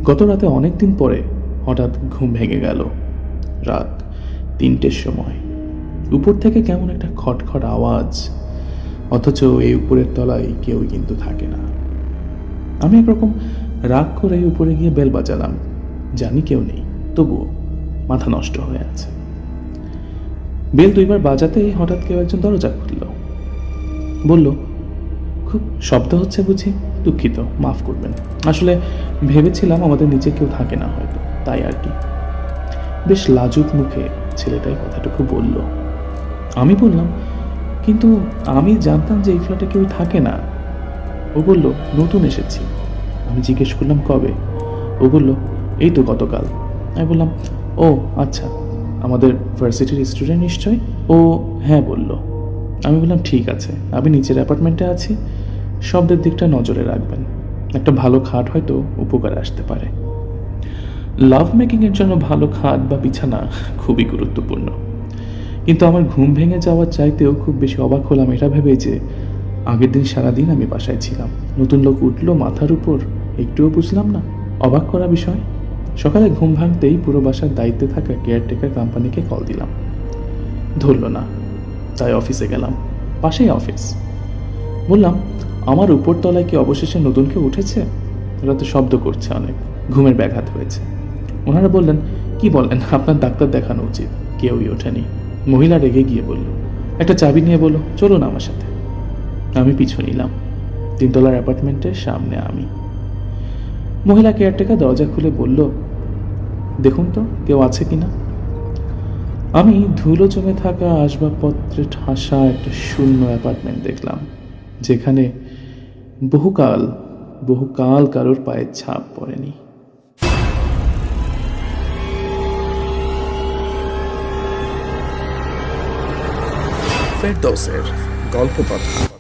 গত রাতে অনেক দিন পরে হঠাৎ ঘুম ভেঙে গেল। রাত 3টের সময় উপর থেকে কেমন একটা খটখট আওয়াজ, অথচ এই উপরের তলায় কেউই কিন্তু থাকে না। আমি একরকম রাগ করে উপরে গিয়ে বেল বাজালাম। জানি কেউ নেই, তবুও মাথা নষ্ট হয়ে আছে। বেল 2বার বাজাতেই হঠাৎ কেউ একজন দরজা খুলল। বলল, খুব শব্দ হচ্ছে বুঝি? দুঃখিত, মাফ করবেন, আসলে ভেবেছিলাম আমাদের নিচে কেউ থাকে না হয়তো, তাই আর কি। বেশ লাজুক মুখে ছেলেটাই কথাটুকু বলল। আমি বললাম, কিন্তু আমি জানতাম যে এই ফ্ল্যাটে কেউ থাকে না। ও বলল, নতুন এসেছি। আমি জিজ্ঞেস করলাম কবে? ও বলল, এই তো গতকাল। আমি বললাম, ও আচ্ছা, আমাদের ভার্সিটির স্টুডেন্ট নিশ্চয়? ও হ্যাঁ বলল। আমি বললাম, ঠিক আছে, আমি নিচের অ্যাপার্টমেন্টে আছি, শব্দের দিকটা নজরে রাখবেন, একটা ভালো খাট হয়তো উপকারে আসতে পারে। লাভ মেকিংয়ের জন্য ভালো খাট বা বিছানা খুবই গুরুত্বপূর্ণ। কিন্তু আমার ঘুম ভেঙে যাওয়ার চাইতেও খুব বেশি অবাক হলাম এটা ভেবে যে আগের দিন সারাদিন আমি বাসায় ছিলাম, নতুন লোক উঠলো মাথার উপর, একটুও বুঝলাম না। অবাক করা বিষয়। সকালে ঘুম ভাঙতেই পুরো বাসার দায়িত্বে থাকা কেয়ারটেকার কোম্পানিকে কল দিলাম, ধরল না। তাই অফিসে গেলাম, পাশেই অফিস। বললাম, আমার উপর তলায় কি অবশেষে নতুন কেউ উঠেছে? ওরা তো শব্দ করছে অনেক, ঘুমের ব্যাঘাত হয়েছে। ওনারা বললেন, কি বলেন, আপনার ডাক্তার দেখানো উচিত, কেউই ওঠেনি। মহিলা রেগে গিয়ে বলল, একটা চাবি নিয়ে বলো, চলুন আমার সাথে। আমি পিছু নিলাম। 3তলার অ্যাপার্টমেন্টের সামনে আমি। মহিলা কেয়ারটেকার দরজা খুলে বলল, দেখুন তো কেউ আছে কিনা। আমি ধুলো জমে থাকা আসবাবপত্রে ঠাসা একটা শূন্য অ্যাপার্টমেন্ট দেখলাম, যেখানে বহুকাল কারোর পায়ের ছাপ পড়েনি। ফেরদৌসের গল্প কথা।